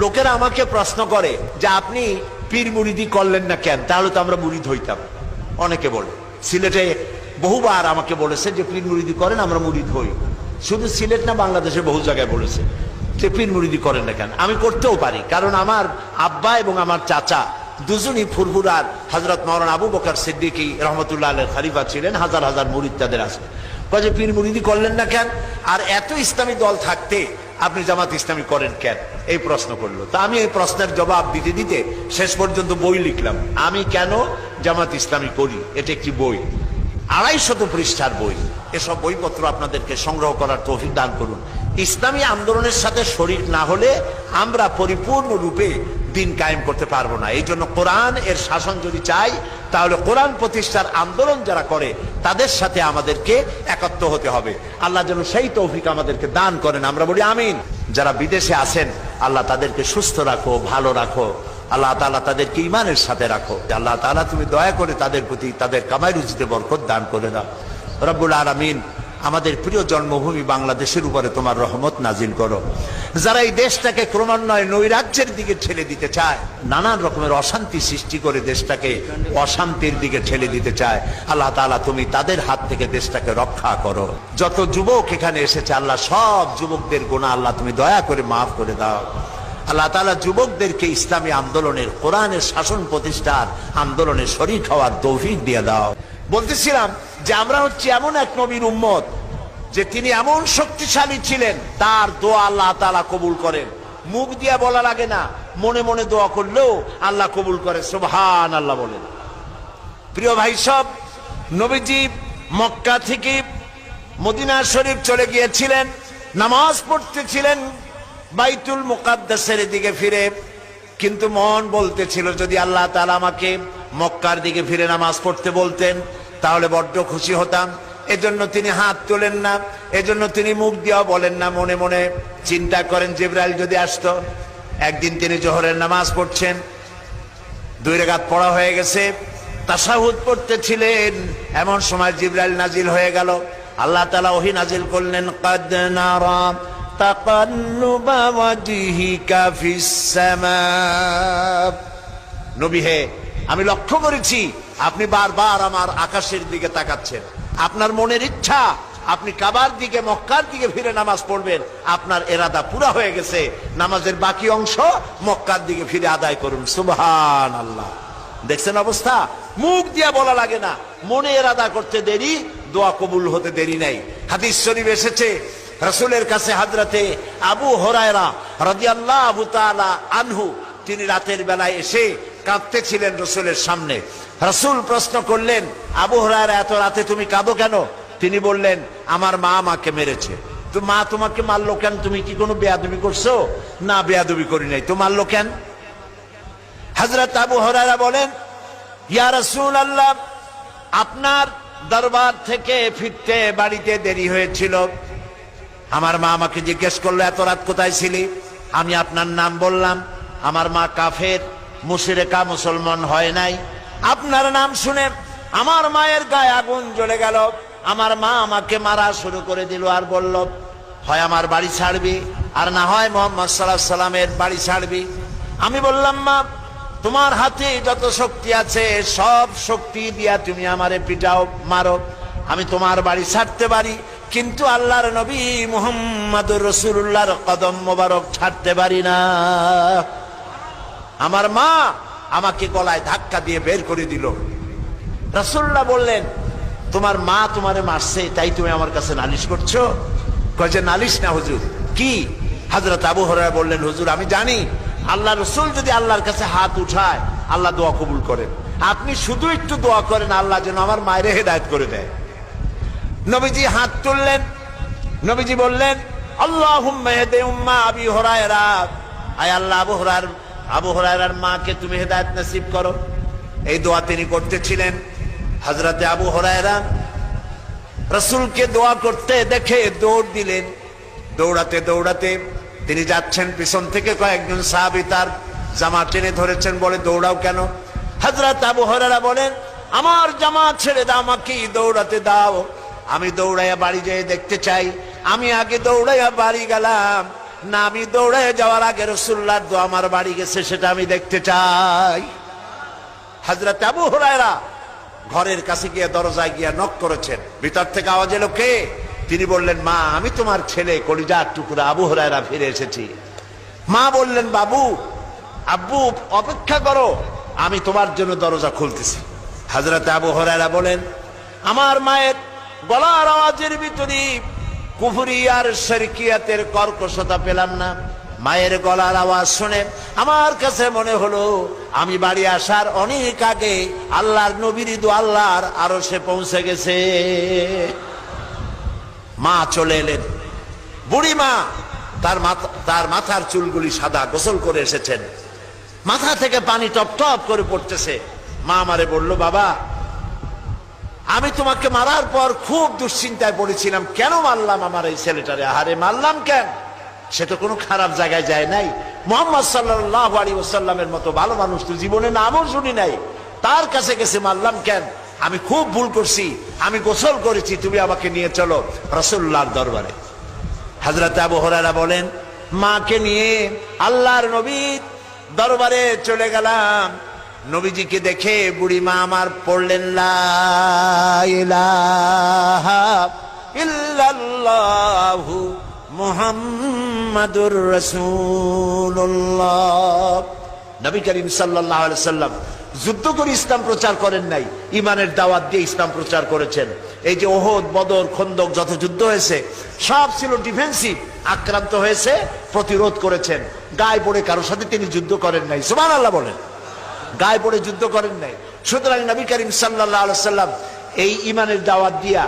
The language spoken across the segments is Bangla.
লোকেরা আমাকে প্রশ্ন করে যে আপনি পীর মুরিদি করলেন না কেন, তাহলে তো আমরা মুরিদ হইতাম। অনেকে বলে, সিলেটে বহুবার আমাকে বলেছে যে পীর মুরিদি করেন, আমরা মুরিদ হই। শুধু সিলেট না, বাংলাদেশে বহু জায়গায় বলেছে যে পীর মুরিদি করেন না কেন। আমি করতেও পারি, কারণ আমার আব্বা এবং আমার চাচা দুজনই ফুরফুরার হযরত মাওলানা আবু বকর সিদ্দিকী রহমতুল্লাহ আলাইহির খলিফা ছিলেন। হাজার হাজার মুরিদ তাদের আছে। যে পীর মুরিদি করলেন না কেন, আর এত ইসলামী দল থাকতে আপনি জামাত ইসলামী করেন কেন, এই প্রশ্ন করলো। তা আমি এই প্রশ্নের জবাব দিতে দিতে শেষ পর্যন্ত বই লিখলাম, আমি কেন জামাত ইসলামী করি। এটা একটি বই, 250 পৃষ্ঠার বই। এসব বইপত্র আপনাদেরকে সংগ্রহ করার তৌফিক দান করুন। ইসলামী আন্দোলনের সাথে শরীক না হলে আমরা পরিপূর্ণরূপে দিন কায়েম করতে পারবো না। এই জন্য কোরআন এর শাসন যদি চাই, তাহলে কোরআন প্রতিষ্ঠার আন্দোলন যারা করে তাদের সাথে আমাদেরকে একত্র হতে হবে। আল্লাহ যেন সেই তৌফিক আমাদেরকে দান করেন, আমরা বলি আমিন। যারা বিদেশে আছেন, আল্লাহ তাদেরকে সুস্থ রাখো, ভালো রাখো। আল্লাহ তাআলা তাদেরকে ঈমানের সাথে রাখো। আল্লাহ তাআলা তুমি দয়া করে তাদের প্রতি তাদের কামাই রুজিতে বরকত দান করে দাও। রব্বুল আলামিন, আমাদের প্রিয় জন্মভূমি বাংলাদেশের উপরে তোমার রহমত নাজিল করো। যারা এই দেশটাকে ক্রমান্বয়ে নৈরাজ্যের দিকে ঠেলে দিতে চায়, নানান রকমের অশান্তি সৃষ্টি করে দেশটাকে অশান্তির দিকে ঠেলে দিতে চায়, আল্লাহ তাআলা তুমি তাদের হাত থেকে দেশটাকে রক্ষা করো। যত যুবক এখানে এসেছে, আল্লাহ সব যুবকদের গুনাহ আল্লাহ তুমি দয়া করে মাফ করে দাও। আল্লাহ তাআলা যুবকদেরকে ইসলামী আন্দোলনের, কোরআনের শাসন প্রতিষ্ঠার আন্দোলনে শরীক হওয়ার তৌফিক দিয়ে দাও। বলতেছিলাম যে আমরা হচ্ছে এমন এক নবীর উম্মত যে তিনি এমন শক্তিশালী ছিলেন, তার দোয়া আল্লাহ তাআলা কবুল করেন। মুখ দিয়া বলা লাগে না, মনে মনে দোয়া করলেও আল্লাহ কবুল করে। সুবহানাল্লাহ বলেন। প্রিয় ভাই সব, নবীজি মক্কা থেকে মদিনা শরীফ চলে গিয়েছিলেন, নামাজ পড়তেছিলেন বাইতুল মুকাদ্দাসের দিকে ফিরে, কিন্তু মন বলতেছিল যদি আল্লাহ তাআলা আমাকে মক্কার দিকে ফিরে নামাজ পড়তে বলতেন তাহলে বড্ড খুশি হতাম। এজন্য তিনি হাত তোলেন না, এজন্য তিনি মুখ দিয়া বলেন না, মনে মনে চিন্তা করেন জিবরাইল যদি আসতো। একদিন তিনি জোহরের নামাজ পড়ছেন, 2 রাকাত পড়া হয়ে গেছে, তাশাহুদ পড়তেছিলেন, এমন সময় জিবরাইল নাজিল হয়ে গেল। আল্লাহ তাআলা ওহী নাজিল করলেন, কাদ নারা তাকাল্লুবা ওয়াজহিকা ফিস সামা। নবী হে, আমি লক্ষ্য করেছি আপনি বারবার আমার আকাশের দিকে তাকাচ্ছেন। আপনার মনের ইচ্ছা আপনি কাবার দিকে, মক্কার দিকে ফিরে নামাজ পড়বেন। আপনার এরাদা পুরা হয়ে গেছে, নামাজের বাকি অংশ মক্কার দিকে ফিরে আদায় করুন। সুবহানাল্লাহ। দেখছেন অবস্থা? মুখ দিয়া বলা লাগে না, মনে এরাদা করতে দেরি, দোয়া কবুল হতে দেরি নাই। হাদিস শরীফ এসেছে, রাসূলের কাছে হযরতে আবু হুরায়রা রাদিয়াল্লাহু তাআলা আনহু, তিনি রাতের বেলায় এসে কাঁদতেছিলেন রাসূলের সামনে। রাসূল প্রশ্ন করলেন, আবু হুরায়রা এত রাতে তুমি কাঁদো কেন? তিনি বললেন, আমার মা আমাকে মেরেছে। তো মা তোমাকে মারলো কেন? তুমি কি কোনো বেয়াদবি করছো? না, বেয়াদবি করি নাই। তো মারলো কেন? হযরত আবু হুরায়রা বলেন, ইয়া রাসূলুল্লাহ, আপনার দরবার থেকে ফিরতে বাড়িতে দেরি হয়েছিল। আমার মা আমাকে জিজ্ঞেস করলো, এত রাত কোথায় ছিলি? আমি আপনার নাম বললাম। আমার মা কাফের, মুশরিকা, মুসলমান হয় নাই। আপনার নাম শুনে আমার মায়ের গায়ে আগুন জ্বলে গেল। আমার মা আমাকে মারা শুরু করে দিল আর বলল, হয় আমার বাড়ি ছাড়বি, আর না হয় মুহাম্মদ সাল্লাল্লাহু আলাইহি সাল্লামের বাড়ি ছাড়বি। আমি বললাম, মা, তোমার হাতে যত শক্তি আছে সব শক্তি দিয়া তুমি আমারে পিটাও, মারো, আমি তোমার বাড়ি ছাড়তে পারি, কিন্তু আল্লাহর নবী মুহাম্মদুর রাসূলুল্লাহর কদম মোবারক ছাড়তে পারি না। আমার মা আমাকে গলায় ধাক্কা দিয়ে বের করে দিল। রাসূলুল্লাহ বললেন, তোমার মা তোমারে মারছে, তাই তুমি আমার কাছে নালিশ করছো? কয় যে নালিশ না হুজুর। কি? হযরত আবু হুরায়রা বললেন, হুজুর আমি জানি আল্লাহ রাসূল যদি আল্লাহর কাছে হাত উঠায় আল্লাহ দোয়া কবুল করেন। আপনি শুধু একটু দোয়া করেন আল্লাহ যেন আমার মায়ের হেদায়েত করে দেয়। নবীজি হাত তুললেন, নবীজি বললেন, আল্লাহুম্মা ইহদি উম্মা আবি হুরায়রা, আয় আল্লাহ আবু হুরায়রার মাকে তুমি হেদায়েত নসিব করো। এই দোয়া তিনি করতেছিলেন। হযরতে আবু হুরায়রা রাসূলকে দোয়া করতে দেখে দৌড় দিলেন। দৌড়াতে দৌড়াতে তিনি যাচ্ছেন, পিছন থেকে কয়েকজন সাহাবী তার জামা টেনে ধরেছেন, বলে দৌড়াও কেন? হযরত আবু হুরায়রা বলেন, আমার জামা ছেড়ে দাও, আমাকে দৌড়াতে দাও, আমি দৌড়াইয়া বাড়ি যেয়ে দেখতে চাই। আমি আগে দৌড়াইয়া বাড়ি গেলাম, না আমি দৌড়ে যাওয়ার আগে রাসূলুল্লাহর দোয়া আমার বাড়ি গেছে সেটা আমি দেখতে চাই। হযরত আবু হুরায়রা ঘরের কাছে গিয়ে দরজায় গিয়ে নক করেছেন। ভিতর থেকে আওয়াজ এলো, কে? তিনি বললেন, মা, আমি তোমার ছেলে কলিজার টুকরা আবু হুরায়রা ফিরে এসেছি। মা বললেন, বাবু, আব্বু, অপেক্ষা করো, আমি তোমার জন্য দরজা খুলতেছি। হযরত আবু হুরায়রা বলেন, আমার মায়ের গলার আওয়াজের ভিতরে কুফরি আর শিরকিয়াতের কর্কশতা পেলাম না। মায়ের গলার আওয়াজ শুনে আমার কাছে মনে হলো আমি বাড়ি আসার অনেক আগে আল্লাহর নবীর দোয়া আল্লাহর আরশে পৌঁছে গেছে। মা চলে এলেন। বুড়ি মা, তার মাথার চুলগুলি সাদা, গোসল করে এসেছেন, মাথা থেকে পানি টপ টপ করে পড়তেছে। মা আমারে বলল, বাবা, আমি তোমাকে মারার পর খুব দুশ্চিন্তায় পড়েছিলাম, কেন মারলাম আমার এই ছেলেটারে? আহারে, মারলাম কেন? সে তো কোনো খারাপ জায়গায় যায় নাই। মুহাম্মদ সাল্লাল্লাহু আলাইহি ওয়াসাল্লামের মতো ভালো মানুষ তো জীবনে নামও শুনি নাই, তার কাছে গেছে মারলাম কেন? আমি খুব ভুল করছি, আমি গোসল করেছি, তুমি আমাকে নিয়ে চলো রাসূলুল্লাহর দরবারে। হযরত আবু হুরায়রা বলেন, মাকে নিয়ে আল্লাহর নবীর দরবারে চলে গেলাম। নবীজিকে দেখে বুড়ি মা আমার পড়লেন, লা ইলাহা ইল্লাল্লাহু মুহাম্মাদুর রাসূলুল্লাহ। নবী করিম সাল্লাল্লাহু আলাইহি সাল্লাম যুদ্ধ করে ইসলাম প্রচার করেন নাই, ঈমানের দাওয়াত দিয়ে ইসলাম প্রচার করেছেন। এই যে ওহদ, বদর, খন্দক যত যুদ্ধ হয়েছে সব ছিল ডিফেন্সিভ, আক্রান্ত হয়েছে, প্রতিরোধ করেছেন। গায়ে পড়ে কারোর সাথে তিনি যুদ্ধ করেন নাই। সুবহানাল্লাহ বলেন। গায়ে পড়ে যুদ্ধ করেন নাই। সুতরাং নবী করিম সাল্লাল্লাহু আলাইহি সাল্লাম এই ঈমানের দাওয়াত দিয়া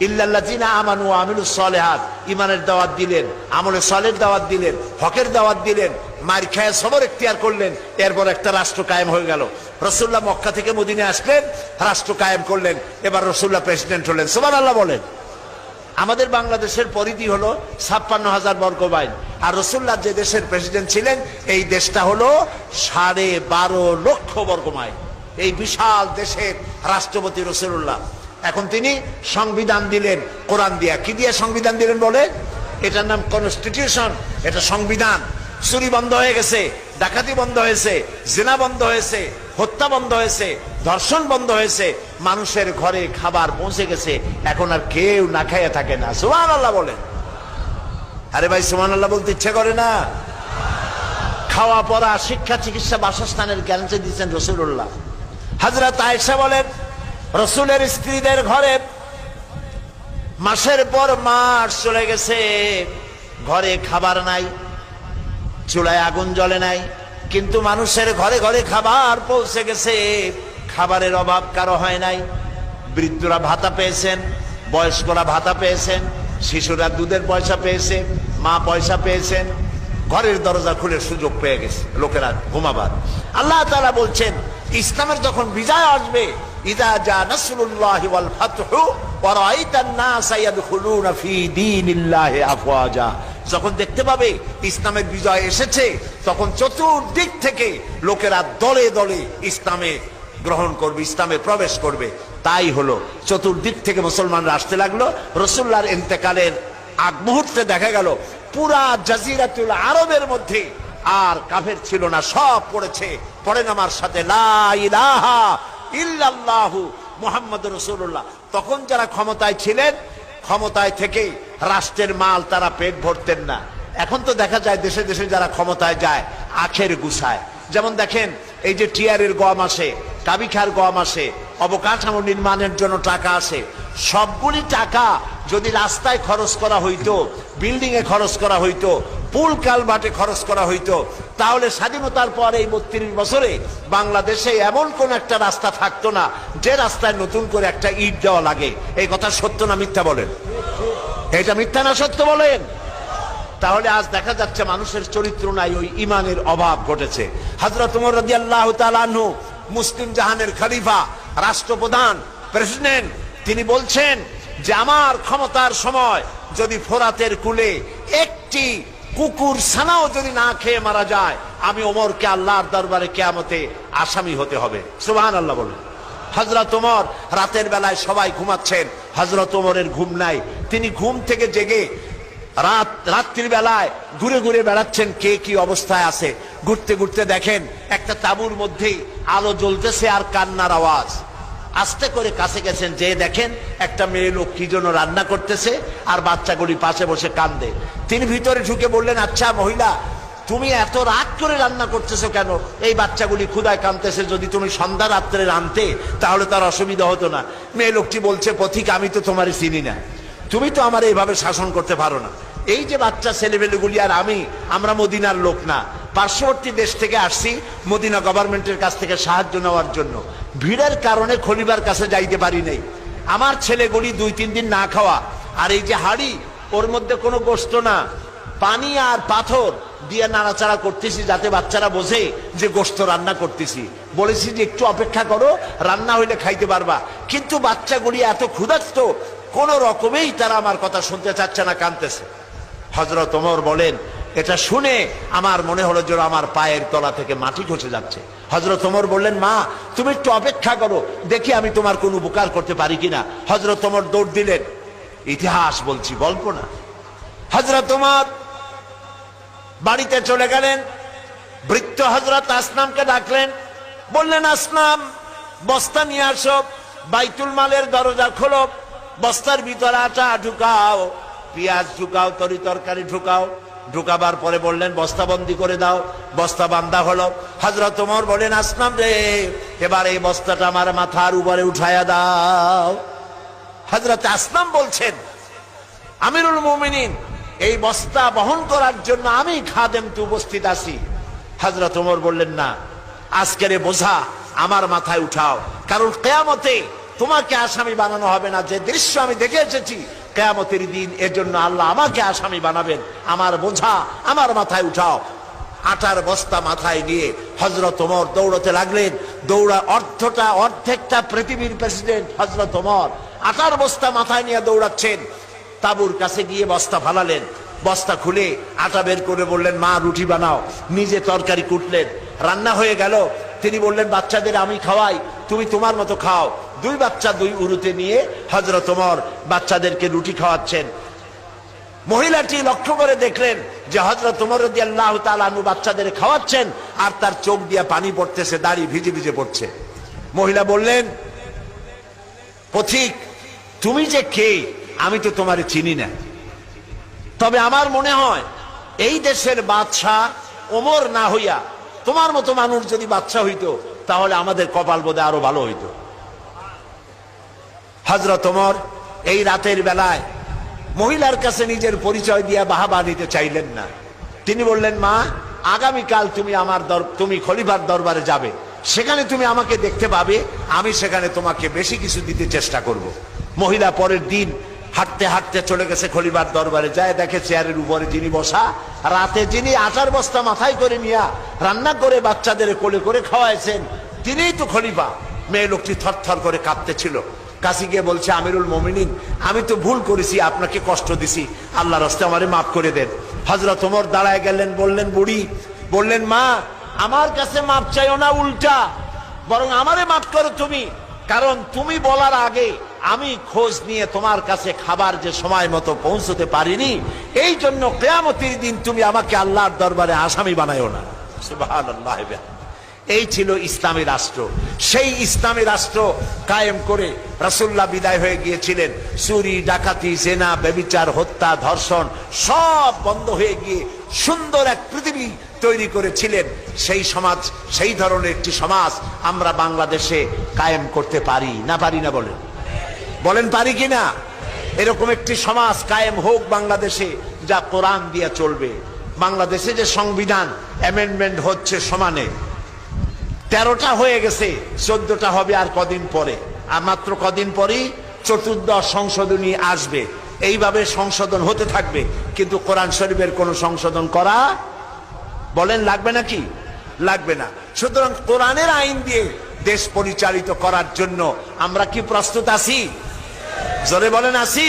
ইল্লাল্লাযিনা আমানু ওয়া আমিলুস সালিহাত, ঈমানের দাওয়াত দিলেন, আমলে সালের দাওয়াত দিলেন, হকের দাওয়াত দিলেন, মার খায় সবর ইখতিয়ার করলেন। এরপর একটা রাষ্ট্র কায়েম হয়ে গেল। রাসূলুল্লাহ মক্কা থেকে মদিনায় আসলেন, রাষ্ট্র কায়েম করলেন। এবার রাসূলুল্লাহ প্রেসিডেন্ট হলেন। সুবহানাল্লাহ বলেন। আমাদের বাংলাদেশের পরিধি হলো 56,000 বর্গ মাইল, আর রাসূলুল্লাহ যে দেশের প্রেসিডেন্ট ছিলেন এই দেশটা হলো 12.5 লক্ষ বর্গ মাইল। এই বিশাল দেশের রাষ্ট্রপতি রাসূলুল্লাহ। এখন তিনি সংবিধান দিলেন কোরআন দিয়া। কি দিয়ে সংবিধান দিলেন বলে? এটার নাম কনস্টিটিউশন, এটা সংবিধান। চুরি বন্ধ হয়ে গেছে, ডাকাতি বন্ধ হয়েছে, জিনা বন্ধ হয়েছে, হত্যা বন্ধ হয়েছে, ধর্ষণ বন্ধ হয়েছে, মানুষের ঘরে খাবার পৌঁছে গেছে, এখন আর কেউ না খাইয়া থাকে না। সুবহানাল্লাহ বলেন। আরে ভাই, সুবহানাল্লাহ বলতে ইচ্ছে করে না? খাওয়া পড়া, শিক্ষা, চিকিৎসা, বাসস্থানের গ্যারান্টি দিচ্ছেন রাসূলুল্লাহ। হযরত আয়েশা বলেন, রাসূলের স্ত্রীদের ঘরে মাসের পর মাস চলে গেছে, ঘরে খাবার নাই, চুলায় আগুন জ্বলে নাই, কিন্তু মানুষের ঘরে ঘরে খাবার পৌঁছে গেছে, খাবারের অভাব কারো হয় নাই। বৃদ্ধরা ভাতা পেয়েছেন, বয়স্করা ভাতা পেয়েছেন, শিশুরা দুধের পয়সা পেয়েছে, মা পয়সা পেয়েছেন, ঘরের দরজা খুলে সুযোগ পেয়ে গেছে লোকেরা ঘুমাবার। আল্লাহ তাআলা বলছেন, ইসলামের যখন বিজয় আসবে, ইযা জা নাসরুল্লাহি ওয়াল ফাতহু ওয়া রাআইতান নাসা ইয়াদখুলুনা ফি দীনিল্লাহি আফওয়াজা, যখন দেখতে পাবে ইসলামের বিজয় এসেছে, তখন চতুর্দিক থেকে লোকেরা দলে দলে ইসলামে গ্রহণ করবে, ইসলামে প্রবেশ করবে। তাই হলো, চতুর্দিক থেকে মুসলমানরা আসতে লাগলো। রাসূলুল্লাহর ইন্তেকালের আগ মুহূর্তে দেখা গেল পুরা জাজিরাতুল আরবের মধ্যে আর কাফের ছিল না, সব পড়েছে। পড়েন আমার সাথে, লা ইলাহা ইল্লাল্লাহু মুহাম্মাদুর রাসূলুল্লাহ। তখন যারা ক্ষমতায় ছিলেন, ক্ষমতায় থেকে রাষ্ট্রের মাল তারা পেট ভরতেন না। এখন তো দেখা যায় দেশে দেশে যারা ক্ষমতায় যায় আখের গুছায়। যেমন দেখেন, এই যে টিআরের গম আসে, কাবিখার গম আসে, অবকাঠামো নির্মাণের জন্য টাকা আসে, সবগুলি টাকা যদি রাস্তায় খরচ করা হইতো, বিল্ডিং এ খরচ করা হইতো, পুল কালভার্টে খরচ করা হইতো, তাহলে স্বাধীনতার পর এই 32 বছরে বাংলাদেশে এমন কোন একটা রাস্তা থাকতো না যে রাস্তায় নতুন করে একটা ইট দেওয়া লাগে। এই কথা সত্য না মিথ্যা বলেন? এটা মিথ্যা না সত্য বলেন? তাহলে আজ দেখা যাচ্ছে মানুষের চরিত্র নাই, ওই ইমানের অভাব ঘটেছে। হযরত ওমর রাদিয়াল্লাহু তাআলা আনহু, মুসলিম জাহানের খলিফা, রাষ্ট্রপ্রধান, প্রেসিডেন্ট, তিনি বলছেন যে আমার ক্ষমতার সময় যদি ফোরাতের কূলে একটি কুকুর ছানাও যদি না খেয়ে মারা যায়, আমি ওমরকে আল্লাহর দরবারে কিয়ামতে আসামি হতে হবে। সুবহানাল্লাহ বলেন। হযরত ওমর রাতের বেলায় সবাই ঘুমাচ্ছেন, হযরত ওমরের ঘুম নাই। তিনি ঘুম থেকে জেগে রাত্রির বেলায় ঘুরে ঘুরে বেড়াচ্ছেন কে কি অবস্থায় আছে। ঘুরতে ঘুরতে দেখেন একটা তাঁবুর মধ্যেই আলো জ্বলতেছে আর কান্নার আওয়াজ। আস্তে করে কাছে গেছেন, যে দেখেন একটা মেয়ে লোক কি জন্য রান্না করতেছে আর বাচ্চাগুলি পাশে বসে কান্দে। তিনি ভিতরে ঢুকে বললেন, আচ্ছা মহিলা, তুমি এত রাত করে রান্না করতেছো কেন? এই বাচ্চাগুলি ক্ষুধায় কাঁদতেছে, যদি তুমি সন্ধ্যা রাত্রে রাঁধতে তাহলে তার অসুবিধা হতো না। মেয়ে লোকটি বলছে, পথিক আমি তো তোমারই চিনি না, তুমি তো আমার এইভাবে শাসন করতে পারো না। এই যে বাচ্চা ছেলেমেয়েগুলি আর আমরা মদিনার লোক না, পার্শ্ববর্তী দেশ থেকে আসছি মদিনা গভর্নমেন্টের কাছ থেকে সাহায্য নেওয়ার জন্য। ভিড়ের কারণে খলিফার কাছে যাইতে পারি নাই। আমার ছেলেগুলি 2-3 দিন না খাওয়া, আর এই যে হাড়ি, ওর মধ্যে কোনো গোশত না, পানি আর পাথর দিয়ে নাড়াচাড়া করতেছি যাতে বাচ্চারা বোঝে যে গোশত রান্না করতেছি। বলেছি যে একটু অপেক্ষা করো, রান্না হইলে খাইতে পারবা। কিন্তু বাচ্চাগুলি এত ক্ষুধার্ত, কোন রকমেই তারা আমার কথা শুনতে চাচ্ছে না, কাঁদতেছে। হযরত ওমর বলেন, এটা শুনে আমার মনে হলো যে আমার পায়ের তলা থেকে মাটি খসে যাচ্ছে। হযরত ওমর বললেন, মা তুমি একটু অপেক্ষা করো, দেখি আমি তোমার কোন উপকার করতে পারি কিনা। হযরত ওমর দৌড় দিলেন। ইতিহাস বলছি, গল্প না। হযরত ওমর বাড়িতে চলে গেলেন। বৃদ্ধ হযরত আসলামকে ডাকলেন, বললেন, আসলাম বস্তা নিয়ে আসো, বাইতুল মালের দরজা খোলো, বস্তার ভিতরে আটা ঢুকাও, পেঁয়াজ ঢুকাও, তরি তরকারি ঢুকাও। ঢুকাবার পরে বললেন, বস্তা বন্দি করে দাও। বস্তা বান্ধা হলো। হযরত ওমর বলেন, আসলাম রে, এবার এই বস্তাটা আমার মাথার উপরে উঠায়া দাও। হযরত আসলাম বলছেন, আমিরুল মুমিনিন, এই বস্তা বহন করার জন্য আমি খাদেম তো উপস্থিত আছি। হযরত ওমর বললেন, না, আজকের বোঝা আমার মাথায় উঠাও, কারণ কিয়ামতে তোমাকে আসামি বানানো হবে না। যে দৃশ্য আমি দেখে এসেছি কিয়ামতের দিন, এর জন্য আল্লাহ আমাকে আসামি বানাবেন। আমার বোঝা আমার মাথায় উঠাও। আটার বস্তা মাথায় নিয়ে হযরত ওমর দৌড়তে লাগলেন। অর্ধেকটা পৃথিবীর প্রেসিডেন্ট হযরত ওমর আটার বস্তা মাথায় নিয়ে দৌড়াচ্ছেন। তাঁবুর কাছে গিয়ে বস্তা ফালালেন। বস্তা খুলে আটা বের করে বললেন, মা রুটি বানাও। নিজে তরকারি কুটলেন, রান্না হয়ে গেল। তিনি বললেন, বাচ্চাদের আমি খাওয়াই, তুমি তোমার মতো খাও। 2 বাচ্চা 2 উরুতে নিয়ে হযরত ওমর বাচ্চাদেরকে রুটি খাওয়াচ্ছেন। মহিলাটি লক্ষ্য করে দেখলেন যে হযরত ওমর রাদিয়াল্লাহু তাআলা আনহু বাচ্চাদের খাওয়াচ্ছেন আর তার চোখ দিয়ে পানি পড়তেছে, দাড়ি ভিজে ভিজে পড়ছে। মহিলা বললেন, পথিক তুমি যে কে আমি তো তোমারে চিনি না, তবে আমার মনে হয় এই দেশের বাদশাহ ওমর না হইয়া তোমার মতো মানুষ যদি বাদশাহ হইতো তাহলে আমাদের কপাল বোধহয় আরো ভালো হইতো। হযরত ওমর এই রাতের বেলায় মহিলার কাছে নিজের পরিচয় দিয়ে বাহাবা নিতে চাইলেন না। তিনি বললেন, মা আগামীকাল তুমি খলিফার দরবারে যাবে, সেখানে তুমি আমাকে দেখতে পাবে, আমি সেখানে তোমাকে বেশি কিছু দিতে চেষ্টা করব। মহিলা পরের দিন হাঁটতে হাঁটতে চলে গেছে খলিফার দরবারে। যায় দেখে চেয়ারের উপরে যিনি বসা, রাতে যিনি আটার বস্তা মাথায় করে নিয়ে রান্না করে বাচ্চাদের কোলে করে খাওয়াইছেন, তিনিই তো খলিফা। মেয়ে লোকটি থরথর করে কাঁপতেছিল। কাছে গিয়ে বলছে, আমিরুল মুমিনিন, আমি তো ভুল করেছি, আপনাকে কষ্ট দিছি, আল্লাহর রাস্তায় আমারে মাফ করে দেন। হযরত ওমর দাঁড়ায় গেলেন, বললেন, বুড়ি বললেন, মা আমার কাছে মাফ চাইও না, উল্টা বরং আমারে মাফ করো তুমি, কারণ তুমি বলার আগে আমি খোঁজ নিয়ে তোমার কাছে খাবার যে সময় মতো পৌঁছতে পারিনি, এই জন্য কিয়ামতের দিন তুমি আমাকে আল্লাহর দরবারে আসামি বানাইও না। সুবহানাল্লাহ। এই ছিল ইসলামী রাষ্ট্র। সেই ইসলামী রাষ্ট্র কায়েম করে রাসূলুল্লাহ বিদায় হয়ে গিয়েছিলেন। চুরি, ডাকাতি, জেনা, ব্যভিচার, হত্যা, ধর্ষণ সব বন্ধ হয়ে গিয়ে সুন্দর এক পৃথিবী তৈরি করেছিলেন। সেই সমাজ, সেই ধরনের একটি সমাজ আমরা বাংলাদেশে কায়েম করতে পারি না, পারি না? বলেন পারি কিনা? এরকম একটি সমাজ কায়েম হোক বাংলাদেশে, যা কোরআন দিয়ে চলবে। বাংলাদেশে যে সংবিধান অ্যামেন্ডমেন্ট হচ্ছে সমানে, 13টা হয়ে গেছে, 14টা হবে আর কদিন পরে। আর মাত্র কদিন পরেই 14th সংশোধনী আসবে। এইভাবে সংশোধন হতে থাকবে, কিন্তু কোরআন শরীফের কোন সংশোধন করা বলেন লাগবে নাকি? লাগবে না। সুতরাং কোরআনের আইন দিয়ে দেশ পরিচালিত করার জন্য আমরা কি প্রস্তুত আছি? জোরে বলেন আছি?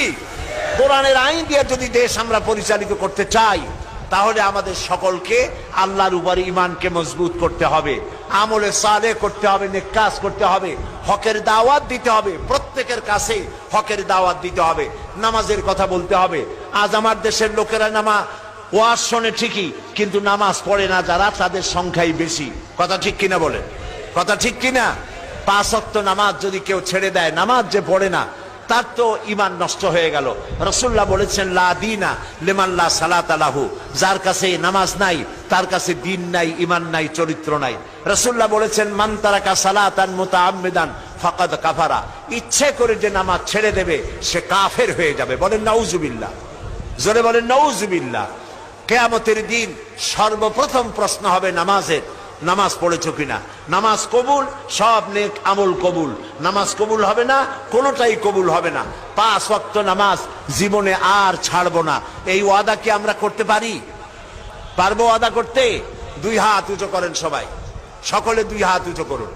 কোরআনের আইন দিয়ে যদি দেশ আমরা পরিচালিত করতে চাই, তাহলে আমাদের সকলকে আল্লাহর উপরে ঈমানকে মজবুত করতে হবে। আমলে সালেহ করতে হবে, নেক কাজ করতে হবে, হকের দাওয়াত দিতে হবে, প্রত্যেকের কাছে হকের দাওয়াত দিতে হবে, নামাজের কথা বলতে হবে। আজ আমার দেশের লোকেরা ওয়াজ শোনে ঠিকই, কিন্তু নামাজ পড়ে না যারা, তাদের সংখ্যাই বেশি। কথা ঠিক কিনা বলেন? কথা ঠিক কিনা? 5 ওয়াক্ত নামাজ যদি কেউ ছেড়ে দেয়, নামাজ যে পড়ে না, তার তো ঈমান নষ্ট হয়ে গেল। রাসূলুল্লাহ বলেছেন লা দীনা লিমান লা সালাতা লাহু, যার কাছে নামাজ নাই তার কাছে দ্বীন নাই, ঈমান নাই, চরিত্র নাই। রাসূলুল্লাহ বলেছেন মান তারাকা সালাতান মুতাআম্মিদান ফাকাদ কাফারা, ইচ্ছে করে যে নামাজ ছেড়ে দেবে সে কাফের হয়ে যাবে। বলেন নাউজুবিল্লাহ, জোরে বলেন নাউজুবিল্লাহ। কিয়ামতের দিন সর্বপ্রথম প্রশ্ন হবে নামাজের, নামাজ পড়েছো কিনা। নামাজ কবুল, সব নেক আমল কবুল। নামাজ কবুল হবে না, কোনোটাই কবুল হবে না। 5 ওয়াক্ত নামাজ জীবনে আর ছাড়বো না, এই ওয়াদা কি আমরা করতে পারি? পারবো ওয়াদা করতে? 2 হাত উঁচু করেন সবাই, সকলে 2 হাত উঁচু করুন।